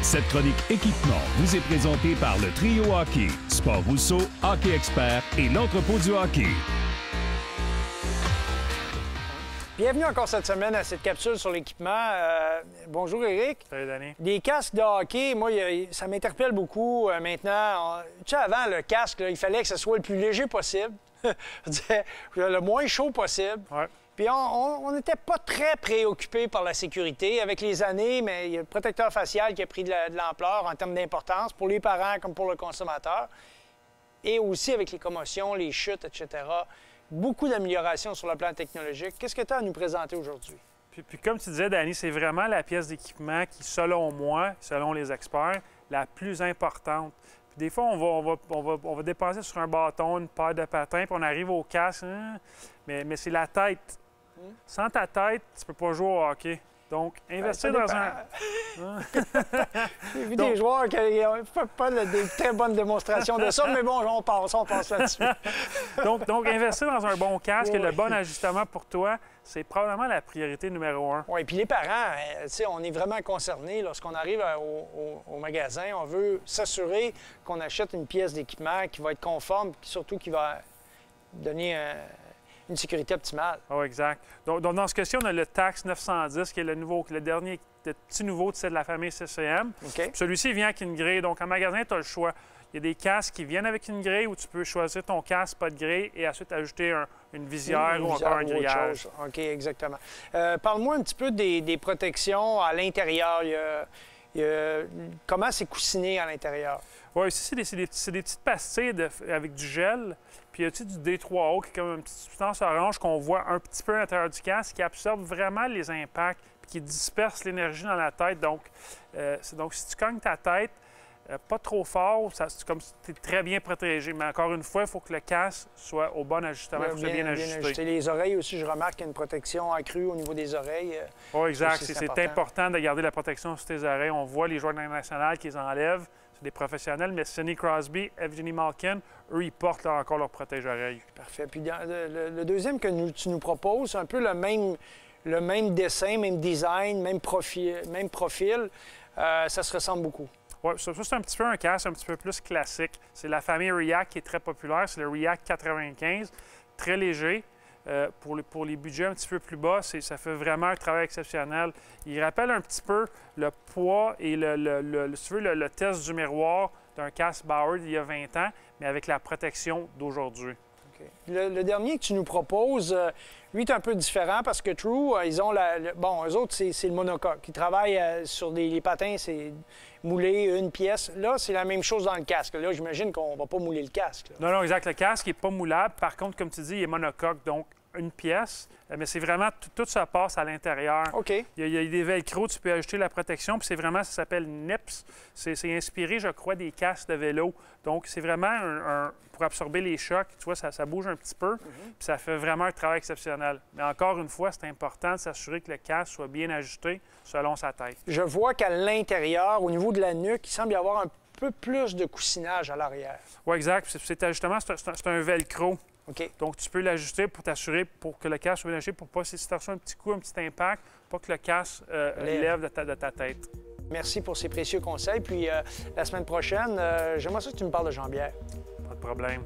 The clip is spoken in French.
Cette chronique équipement vous est présentée par le Trio Hockey, Sport Rousseau, Hockey Expert et l'entrepôt du hockey. Bienvenue encore cette semaine à cette capsule sur l'équipement. Bonjour Éric. Salut Danny. Des casques de hockey, moi, ça m'interpelle beaucoup maintenant. Tu sais, avant, le casque, là, il fallait que ce soit le plus léger possible, le moins chaud possible. Ouais. Puis on n'était pas très préoccupé par la sécurité. Avec les années, mais il y a le protecteur facial qui a pris de l'ampleur en termes d'importance pour les parents comme pour le consommateur. Et aussi avec les commotions, les chutes, etc. Beaucoup d'améliorations sur le plan technologique. Qu'est-ce que tu as à nous présenter aujourd'hui? Puis comme tu disais, Danny, c'est vraiment la pièce d'équipement qui, selon moi, selon les experts, la plus importante. Puis des fois, on va dépenser sur un bâton, une paire de patins, puis on arrive au casque, hein, mais c'est la tête. Sans ta tête, tu peux pas jouer au hockey. Donc, investir dans un... J'ai vu des joueurs qui n'ont pas de très bonnes démonstrations de ça, mais bon, on passe là-dessus. donc, investir dans un bon casque et le bon ajustement pour toi, c'est probablement la priorité numéro 1. Oui, puis les parents, tu sais, on est vraiment concernés. Lorsqu'on arrive au magasin, on veut s'assurer qu'on achète une pièce d'équipement qui va être conforme, puis surtout qui va donner une sécurité optimale. Oh, exact. Donc, dans ce cas-ci, on a le Tacx 910, qui est le dernier, le petit nouveau de la famille CCM. Okay. Celui-ci vient avec une grille. Donc, en magasin, tu as le choix. Il y a des casques qui viennent avec une grille où tu peux choisir ton casque, pas de grille, et ensuite ajouter une visière ou encore un grillage. OK, exactement. Parle-moi un petit peu des protections à l'intérieur. Comment c'est coussiné à l'intérieur? Oui, ici, c'est des petites pastilles avec du gel. Puis il y a du D3O qui est comme une petite substance orange qu'on voit un petit peu à l'intérieur du casque, qui absorbe vraiment les impacts puis qui disperse l'énergie dans la tête. Donc si tu cognes ta tête, pas trop fort, c'est comme si tu es très bien protégé. Mais encore une fois, il faut que le casque soit au bon ajustement, il faut que bien ajusté. Les oreilles aussi, je remarque qu'il y a une protection accrue au niveau des oreilles. Oui, exact. C'est important de garder la protection sur tes oreilles. On voit les joueurs internationaux qui les enlèvent. C'est des professionnels, mais Sidney Crosby, Evgeny Malkin, eux, ils portent là, encore leur protège-oreille. Parfait. Puis le deuxième que tu nous proposes, c'est un peu le même dessin, même design, même profil. Ça se ressemble beaucoup. Oui, ça c'est un petit peu un casque un petit peu plus classique. C'est la famille React qui est très populaire. C'est le React 95, très léger. Pour les budgets un petit peu plus bas, ça fait vraiment un travail exceptionnel. Il rappelle un petit peu le poids et le test du miroir d'un casque Bauer d'il y a 20 ans, mais avec la protection d'aujourd'hui. Okay. Le dernier que tu nous proposes, lui, est un peu différent parce que True, ils ont eux autres, c'est le monocoque. Ils travaillent sur les patins, c'est mouler une pièce. Là, c'est la même chose dans le casque. Là, j'imagine qu'on ne va pas mouler le casque. Là. Non, exact. Le casque n'est pas moulable. Par contre, comme tu dis, il est monocoque, donc une pièce. Mais c'est vraiment, tout ça passe à l'intérieur. OK. Il y a des velcro, tu peux ajouter la protection. Puis c'est vraiment, ça s'appelle NIPS. C'est inspiré, je crois, des casques de vélo. Donc, c'est vraiment pour absorber les chocs. Tu vois, ça bouge un petit peu. Puis ça fait vraiment un travail exceptionnel. Mais encore une fois, c'est important de s'assurer que le casque soit bien ajusté selon sa tête. Je vois qu'à l'intérieur, au niveau de la nuque, il semble y avoir un peu plus de coussinage à l'arrière. Oui, exact. Cet ajustement, c'est un velcro. OK. Donc, tu peux l'ajuster pour t'assurer pour que le casque soit bien ajusté, pour pas, si tu reçois un petit coup, un petit impact, pas que le casque lève de ta tête. Merci pour ces précieux conseils. Puis la semaine prochaine, j'aimerais ça que tu me parles de jambière. Pas de problème.